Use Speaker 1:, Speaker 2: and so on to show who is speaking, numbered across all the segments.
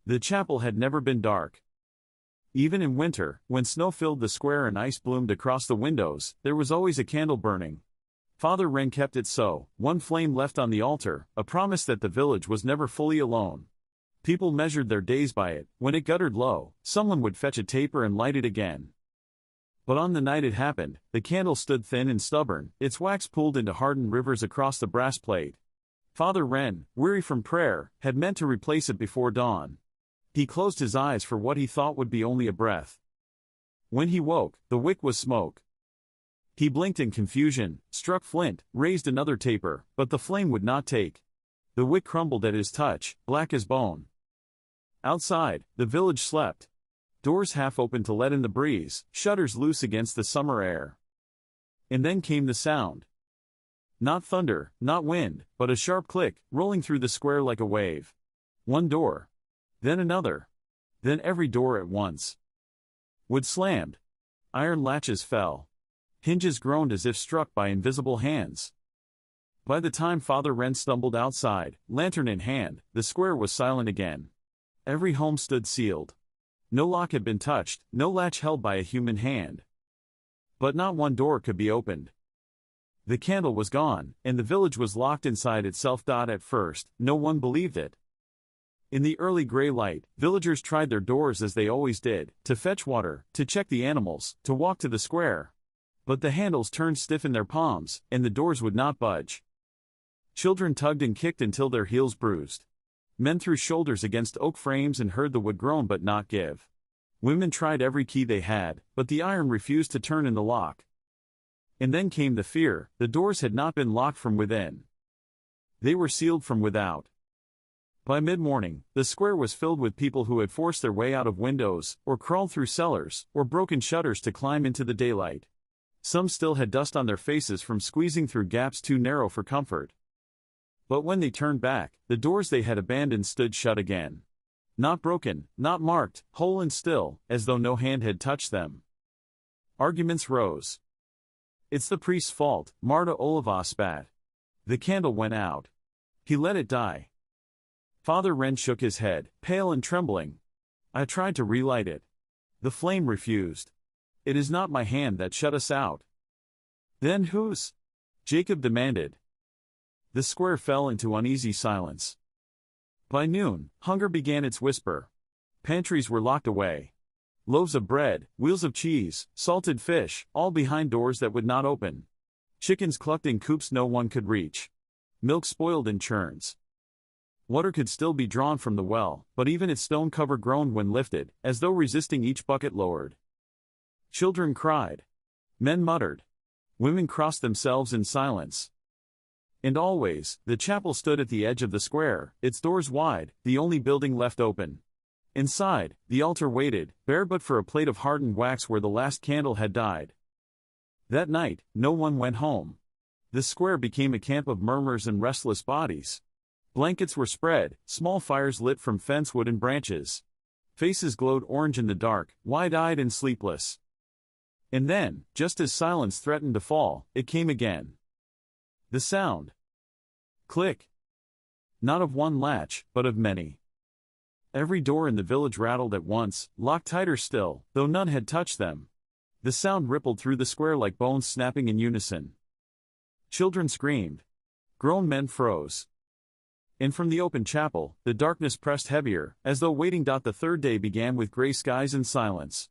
Speaker 1: The chapel had never been dark. Even in winter, when snow filled the square and ice bloomed across the windows, there was always a candle burning. Father Wren kept it so, one flame left on the altar, a promise that the village was never fully alone. People measured their days by it. When it guttered low, someone would fetch a taper and light it again. But on the night it happened, the candle stood thin and stubborn, its wax pooled into hardened rivers across the brass plate. Father Wren, weary from prayer, had meant to replace it before dawn. He closed his eyes for what he thought would be only a breath. When he woke, the wick was smoke. He blinked in confusion, struck flint, raised another taper, but the flame would not take. The wick crumbled at his touch, black as bone. Outside, the village slept. Doors half open to let in the breeze, shutters loose against the summer air. And then came the sound. Not thunder, not wind, but a sharp click, rolling through the square like a wave. One door. Then another. Then every door at once. Wood slammed. Iron latches fell. Hinges groaned as if struck by invisible hands. By the time Father Wren stumbled outside, lantern in hand, the square was silent again. Every home stood sealed. No lock had been touched, no latch held by a human hand. But not one door could be opened. The candle was gone, and the village was locked inside itself. At first, no one believed it. In the early gray light, villagers tried their doors as they always did, to fetch water, to check the animals, to walk to the square. But the handles turned stiff in their palms, and the doors would not budge. Children tugged and kicked until their heels bruised. Men threw shoulders against oak frames and heard the wood groan but not give. Women tried every key they had, but the iron refused to turn in the lock. And then came the fear: the doors had not been locked from within. They were sealed from without. By mid-morning, the square was filled with people who had forced their way out of windows, or crawled through cellars, or broken shutters to climb into the daylight. Some still had dust on their faces from squeezing through gaps too narrow for comfort. But when they turned back, the doors they had abandoned stood shut again. Not broken, not marked, whole and still, as though no hand had touched them. Arguments rose. "It's the priest's fault," Marta Oliva spat. "The candle went out. He let it die." Father Wren shook his head, pale and trembling. "I tried to relight it. The flame refused. It is not my hand that shut us out." "Then whose?" Jacob demanded. The square fell into uneasy silence. By noon, hunger began its whisper. Pantries were locked away. Loaves of bread, wheels of cheese, salted fish, all behind doors that would not open. Chickens clucked in coops no one could reach. Milk spoiled in churns. Water could still be drawn from the well, but even its stone cover groaned when lifted, as though resisting each bucket lowered. Children cried. Men muttered. Women crossed themselves in silence. And always, the chapel stood at the edge of the square, its doors wide, the only building left open. Inside, the altar waited, bare but for a plate of hardened wax where the last candle had died. That night, no one went home. The square became a camp of murmurs and restless bodies. Blankets were spread, small fires lit from fence wood and branches. Faces glowed orange in the dark, wide-eyed and sleepless. And then, just as silence threatened to fall, it came again. The sound. Click. Not of one latch, but of many. Every door in the village rattled at once, locked tighter still, though none had touched them. The sound rippled through the square like bones snapping in unison. Children screamed. Grown men froze. And from the open chapel, the darkness pressed heavier, as though waiting. The third day began with gray skies and silence.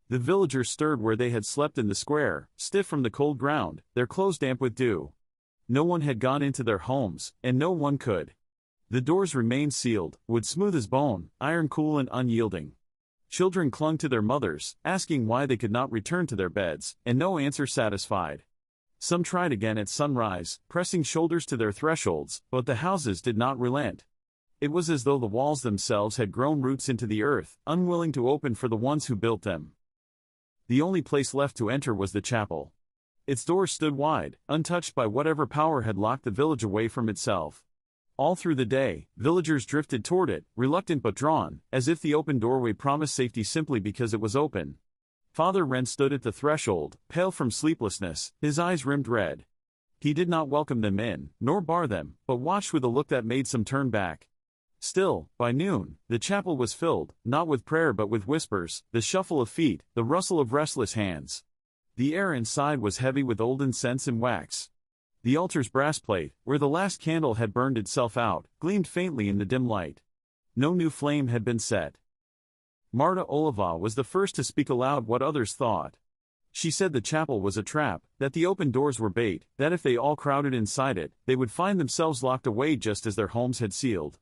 Speaker 1: The villagers stirred where they had slept in the square, stiff from the cold ground, their clothes damp with dew. No one had gone into their homes, and no one could. The doors remained sealed, wood smooth as bone, iron cool and unyielding. Children clung to their mothers, asking why they could not return to their beds, and no answer satisfied. Some tried again at sunrise, pressing shoulders to their thresholds, but the houses did not relent. It was as though the walls themselves had grown roots into the earth, unwilling to open for the ones who built them. The only place left to enter was the chapel. Its doors stood wide, untouched by whatever power had locked the village away from itself. All through the day, villagers drifted toward it, reluctant but drawn, as if the open doorway promised safety simply because it was open. Father Wren stood at the threshold, pale from sleeplessness, his eyes rimmed red. He did not welcome them in, nor bar them, but watched with a look that made some turn back. Still, by noon, the chapel was filled, not with prayer but with whispers, the shuffle of feet, the rustle of restless hands. The air inside was heavy with old incense and wax. The altar's brass plate, where the last candle had burned itself out, gleamed faintly in the dim light. No new flame had been set. Marta Oliva was the first to speak aloud what others thought. She said the chapel was a trap, that the open doors were bait, that if they all crowded inside it, they would find themselves locked away just as their homes had sealed.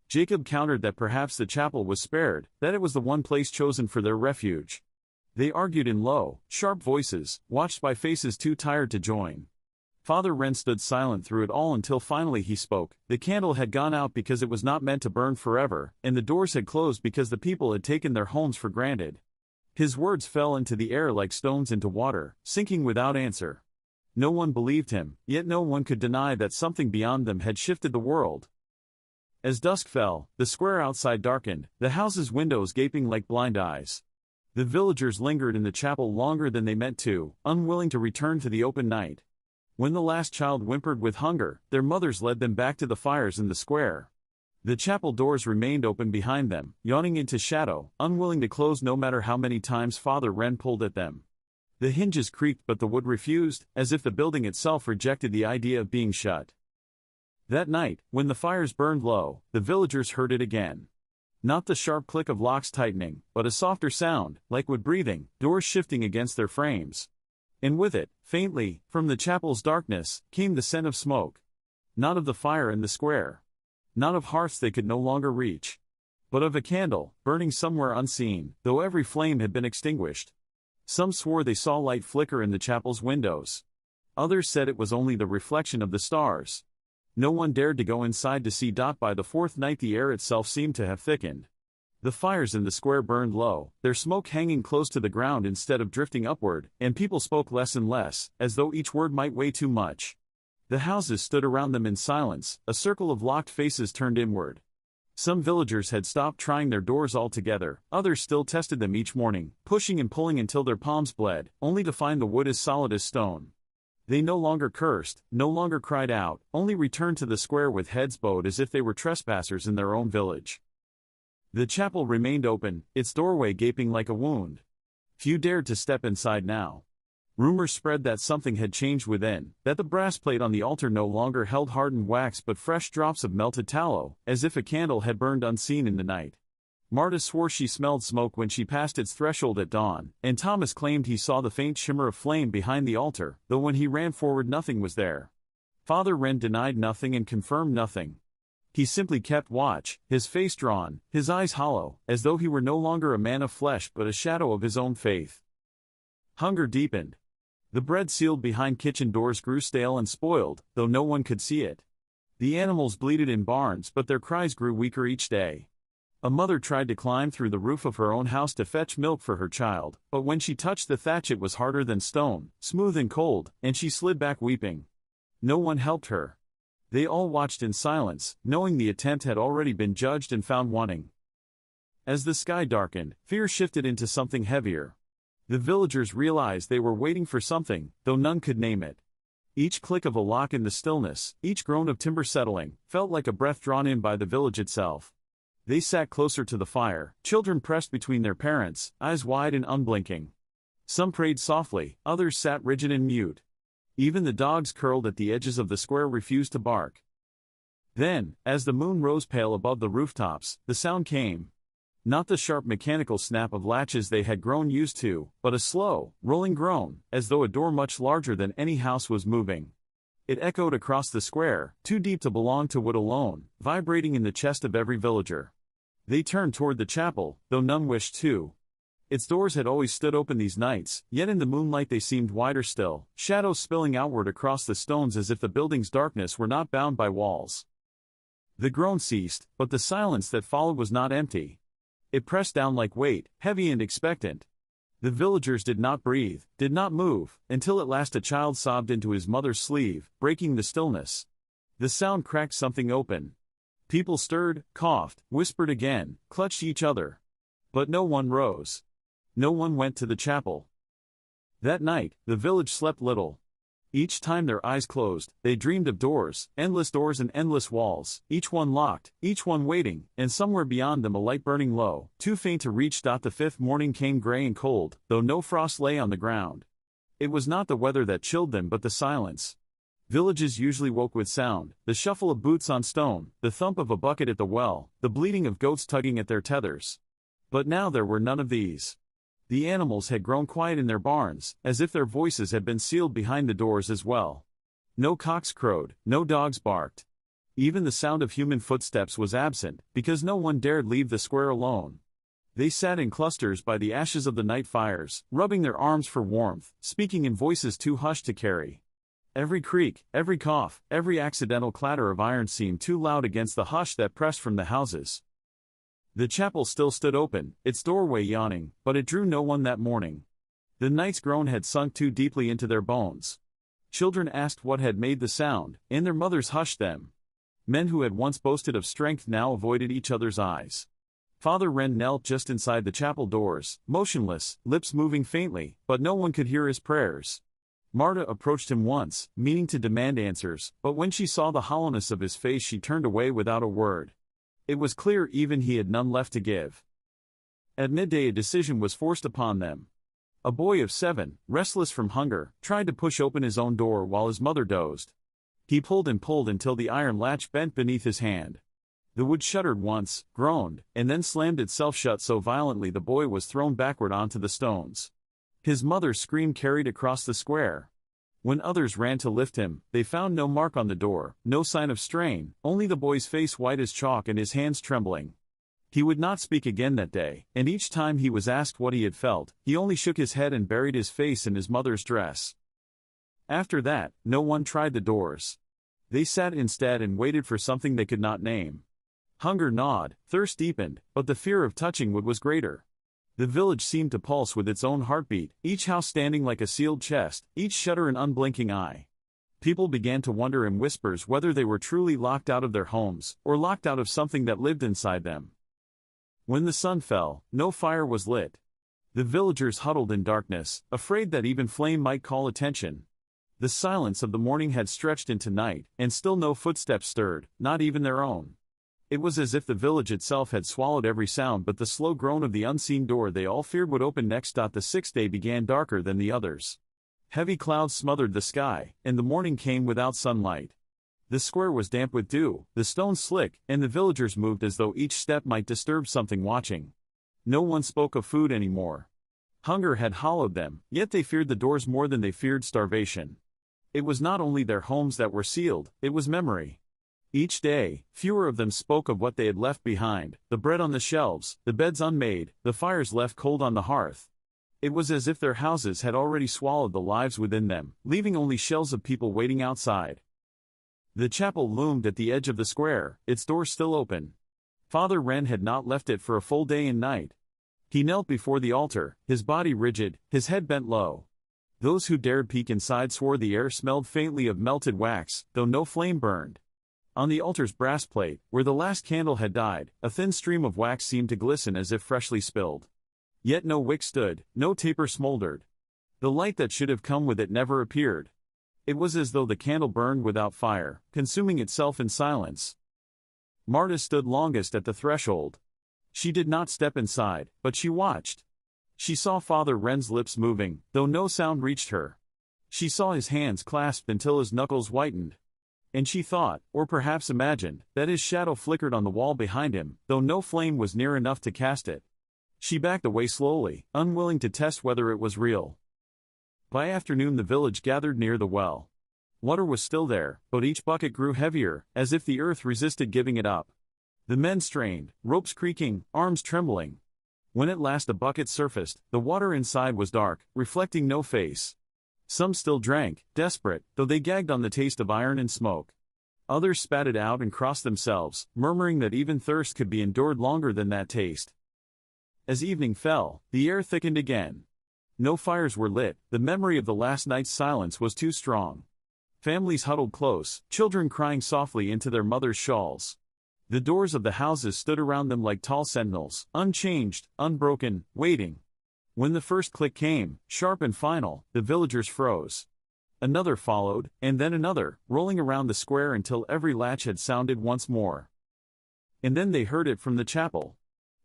Speaker 1: Jacob countered that perhaps the chapel was spared, that it was the one place chosen for their refuge. They argued in low, sharp voices, watched by faces too tired to join. Father Wren stood silent through it all until finally he spoke. The candle had gone out because it was not meant to burn forever, and the doors had closed because the people had taken their homes for granted. His words fell into the air like stones into water, sinking without answer. No one believed him, yet no one could deny that something beyond them had shifted the world. As dusk fell, the square outside darkened, the house's windows gaping like blind eyes. The villagers lingered in the chapel longer than they meant to, unwilling to return to the open night. When the last child whimpered with hunger, their mothers led them back to the fires in the square. The chapel doors remained open behind them, yawning into shadow, unwilling to close no matter how many times Father Wren pulled at them. The hinges creaked but the wood refused, as if the building itself rejected the idea of being shut. That night, when the fires burned low, the villagers heard it again. Not the sharp click of locks tightening, but a softer sound, like wood breathing, doors shifting against their frames. And with it, faintly, from the chapel's darkness, came the scent of smoke. Not of the fire in the square. Not of hearths they could no longer reach. But of a candle, burning somewhere unseen, though every flame had been extinguished. Some swore they saw light flicker in the chapel's windows. Others said it was only the reflection of the stars. No one dared to go inside to see. By the fourth night the air itself seemed to have thickened. The fires in the square burned low, their smoke hanging close to the ground instead of drifting upward, and people spoke less and less, as though each word might weigh too much. The houses stood around them in silence, a circle of locked faces turned inward. Some villagers had stopped trying their doors altogether, others still tested them each morning, pushing and pulling until their palms bled, only to find the wood as solid as stone. They no longer cursed, no longer cried out, only returned to the square with heads bowed as if they were trespassers in their own village. The chapel remained open, its doorway gaping like a wound. Few dared to step inside now. Rumors spread that something had changed within, that the brass plate on the altar no longer held hardened wax but fresh drops of melted tallow, as if a candle had burned unseen in the night. Marta swore she smelled smoke when she passed its threshold at dawn, and Thomas claimed he saw the faint shimmer of flame behind the altar, though when he ran forward nothing was there. Father Wren denied nothing and confirmed nothing. He simply kept watch, his face drawn, his eyes hollow, as though he were no longer a man of flesh but a shadow of his own faith. Hunger deepened. The bread sealed behind kitchen doors grew stale and spoiled, though no one could see it. The animals bleated in barns but their cries grew weaker each day. A mother tried to climb through the roof of her own house to fetch milk for her child, but when she touched the thatch it was harder than stone, smooth and cold, and she slid back weeping. No one helped her. They all watched in silence, knowing the attempt had already been judged and found wanting. As the sky darkened, fear shifted into something heavier. The villagers realized they were waiting for something, though none could name it. Each click of a lock in the stillness, each groan of timber settling, felt like a breath drawn in by the village itself. They sat closer to the fire, children pressed between their parents, eyes wide and unblinking. Some prayed softly, others sat rigid and mute. Even the dogs curled at the edges of the square refused to bark. Then, as the moon rose pale above the rooftops, the sound came. Not the sharp mechanical snap of latches they had grown used to, but a slow, rolling groan, as though a door much larger than any house was moving. It echoed across the square, too deep to belong to wood alone, vibrating in the chest of every villager. They turned toward the chapel, though none wished to. Its doors had always stood open these nights, yet in the moonlight they seemed wider still, shadows spilling outward across the stones as if the building's darkness were not bound by walls. The groan ceased, but the silence that followed was not empty. It pressed down like weight, heavy and expectant. The villagers did not breathe, did not move, until at last a child sobbed into his mother's sleeve, breaking the stillness. The sound cracked something open. People stirred, coughed, whispered again, clutched each other. But no one rose. No one went to the chapel. That night, the village slept little. Each time their eyes closed, they dreamed of doors and endless walls, each one locked, each one waiting, and somewhere beyond them a light burning low, too faint to reach. The fifth morning came gray and cold, though no frost lay on the ground. It was not the weather that chilled them but the silence. Villages usually woke with sound, the shuffle of boots on stone, the thump of a bucket at the well, the bleating of goats tugging at their tethers. But now there were none of these. The animals had grown quiet in their barns, as if their voices had been sealed behind the doors as well. No cocks crowed, no dogs barked. Even the sound of human footsteps was absent, because no one dared leave the square alone. They sat in clusters by the ashes of the night fires, rubbing their arms for warmth, speaking in voices too hushed to carry. Every creak, every cough, every accidental clatter of iron seemed too loud against the hush that pressed from the houses. The chapel still stood open, its doorway yawning, but it drew no one that morning. The night's groan had sunk too deeply into their bones. Children asked what had made the sound, and their mothers hushed them. Men who had once boasted of strength now avoided each other's eyes. Father Wren knelt just inside the chapel doors, motionless, lips moving faintly, but no one could hear his prayers. Marta approached him once, meaning to demand answers, but when she saw the hollowness of his face she turned away without a word. It was clear even he had none left to give. At midday a decision was forced upon them. A boy of 7, restless from hunger, tried to push open his own door while his mother dozed. He pulled and pulled until the iron latch bent beneath his hand. The wood shuddered once, groaned, and then slammed itself shut so violently the boy was thrown backward onto the stones. His mother's scream carried across the square. When others ran to lift him, they found no mark on the door, no sign of strain, only the boy's face white as chalk and his hands trembling. He would not speak again that day, and each time he was asked what he had felt, he only shook his head and buried his face in his mother's dress. After that, no one tried the doors. They sat instead and waited for something they could not name. Hunger gnawed, thirst deepened, but the fear of touching wood was greater. The village seemed to pulse with its own heartbeat, each house standing like a sealed chest, each shutter an unblinking eye. People began to wonder in whispers whether they were truly locked out of their homes, or locked out of something that lived inside them. When the sun fell, no fire was lit. The villagers huddled in darkness, afraid that even flame might call attention. The silence of the morning had stretched into night, and still no footsteps stirred, not even their own. It was as if the village itself had swallowed every sound but the slow groan of the unseen door they all feared would open next. The sixth day began darker than the others. Heavy clouds smothered the sky, and the morning came without sunlight. The square was damp with dew, the stones slick, and the villagers moved as though each step might disturb something watching. No one spoke of food anymore. Hunger had hollowed them, yet they feared the doors more than they feared starvation. It was not only their homes that were sealed, it was memory. Each day, fewer of them spoke of what they had left behind, the bread on the shelves, the beds unmade, the fires left cold on the hearth. It was as if their houses had already swallowed the lives within them, leaving only shells of people waiting outside. The chapel loomed at the edge of the square, its door still open. Father Wren had not left it for a full day and night. He knelt before the altar, his body rigid, his head bent low. Those who dared peek inside swore the air smelled faintly of melted wax, though no flame burned. On the altar's brass plate, where the last candle had died, a thin stream of wax seemed to glisten as if freshly spilled. Yet no wick stood, no taper smoldered. The light that should have come with it never appeared. It was as though the candle burned without fire, consuming itself in silence. Marta stood longest at the threshold. She did not step inside, but she watched. She saw Father Wren's lips moving, though no sound reached her. She saw his hands clasped until his knuckles whitened. And she thought, or perhaps imagined, that his shadow flickered on the wall behind him, though no flame was near enough to cast it. She backed away slowly, unwilling to test whether it was real. By afternoon the village gathered near the well. Water was still there, but each bucket grew heavier, as if the earth resisted giving it up. The men strained, ropes creaking, arms trembling. When at last a bucket surfaced, the water inside was dark, reflecting no face. Some still drank, desperate, though they gagged on the taste of iron and smoke. Others spat it out and crossed themselves, murmuring that even thirst could be endured longer than that taste. As evening fell, the air thickened again. No fires were lit, the memory of the last night's silence was too strong. Families huddled close, children crying softly into their mothers' shawls. The doors of the houses stood around them like tall sentinels, unchanged, unbroken, waiting. When the first click came, sharp and final, the villagers froze. Another followed, and then another, rolling around the square until every latch had sounded once more. And then they heard it from the chapel.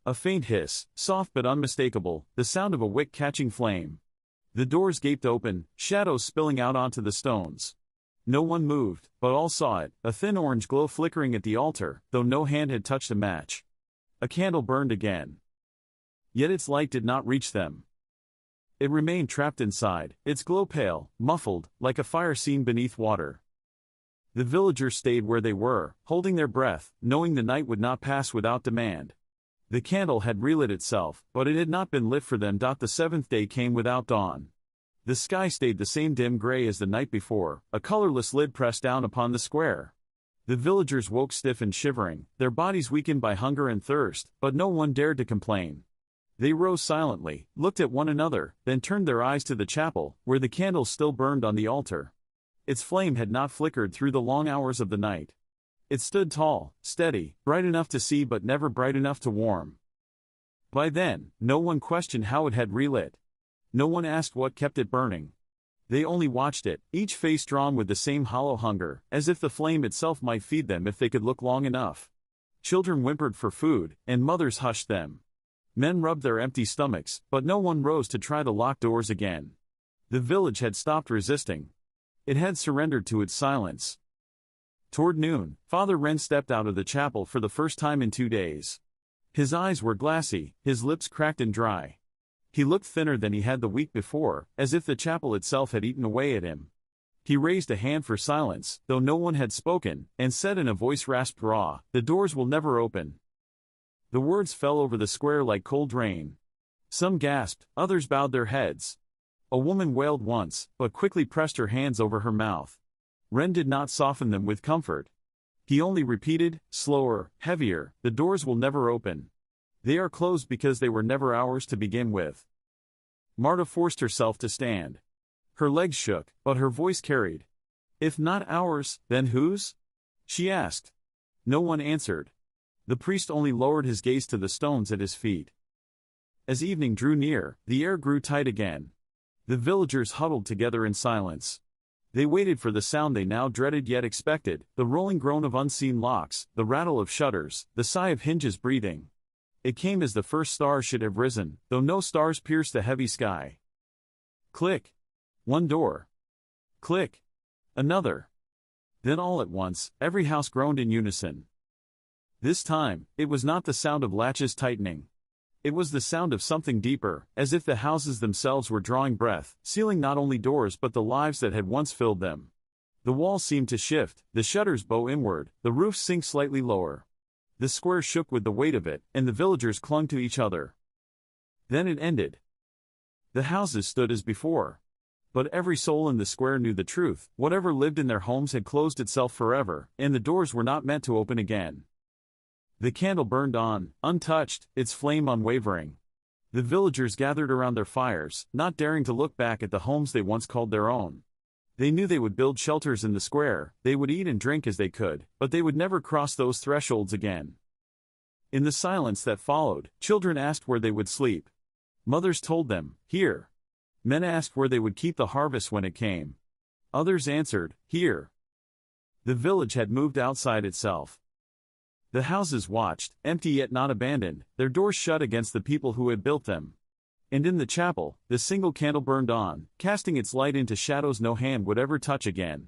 Speaker 1: A faint hiss, soft but unmistakable, the sound of a wick catching flame. The doors gaped open, shadows spilling out onto the stones. No one moved, but all saw it, a thin orange glow flickering at the altar, though no hand had touched a match. A candle burned again. Yet its light did not reach them. It remained trapped inside, its glow pale, muffled, like a fire seen beneath water. The villagers stayed where they were, holding their breath, knowing the night would not pass without demand. The candle had relit itself, but it had not been lit for them. The seventh day came without dawn. The sky stayed the same dim gray as the night before, a colorless lid pressed down upon the square. The villagers woke stiff and shivering, their bodies weakened by hunger and thirst, but no one dared to complain. They rose silently, looked at one another, then turned their eyes to the chapel, where the candle still burned on the altar. Its flame had not flickered through the long hours of the night. It stood tall, steady, bright enough to see but never bright enough to warm. By then, no one questioned how it had relit. No one asked what kept it burning. They only watched it, each face drawn with the same hollow hunger, as if the flame itself might feed them if they could look long enough. Children whimpered for food, and mothers hushed them. Men rubbed their empty stomachs, but no one rose to try the locked doors again. The village had stopped resisting. It had surrendered to its silence. Toward noon, Father Wren stepped out of the chapel for the first time in 2 days. His eyes were glassy, his lips cracked and dry. He looked thinner than he had the week before, as if the chapel itself had eaten away at him. He raised a hand for silence, though no one had spoken, and said in a voice rasped raw, "The doors will never open." The words fell over the square like cold rain. Some gasped, others bowed their heads. A woman wailed once, but quickly pressed her hands over her mouth. Wren did not soften them with comfort. He only repeated, slower, heavier, "The doors will never open. They are closed because they were never ours to begin with." Marta forced herself to stand. Her legs shook, but her voice carried. "If not ours, then whose?" she asked. No one answered. The priest only lowered his gaze to the stones at his feet. As evening drew near, the air grew tight again. The villagers huddled together in silence. They waited for the sound they now dreaded yet expected, the rolling groan of unseen locks, the rattle of shutters, the sigh of hinges breathing. It came as the first stars should have risen, though no stars pierced the heavy sky. Click. One door. Click. Another. Then all at once, every house groaned in unison. This time, it was not the sound of latches tightening. It was the sound of something deeper, as if the houses themselves were drawing breath, sealing not only doors but the lives that had once filled them. The walls seemed to shift, the shutters bow inward, the roofs sink slightly lower. The square shook with the weight of it, and the villagers clung to each other. Then it ended. The houses stood as before. But every soul in the square knew the truth: whatever lived in their homes had closed itself forever, and the doors were not meant to open again. The candle burned on, untouched, its flame unwavering. The villagers gathered around their fires, not daring to look back at the homes they once called their own. They knew they would build shelters in the square, they would eat and drink as they could, but they would never cross those thresholds again. In the silence that followed, children asked where they would sleep. Mothers told them, "Here." Men asked where they would keep the harvest when it came. Others answered, "Here." The village had moved outside itself. The houses watched, empty yet not abandoned, their doors shut against the people who had built them. And in the chapel, the single candle burned on, casting its light into shadows no hand would ever touch again.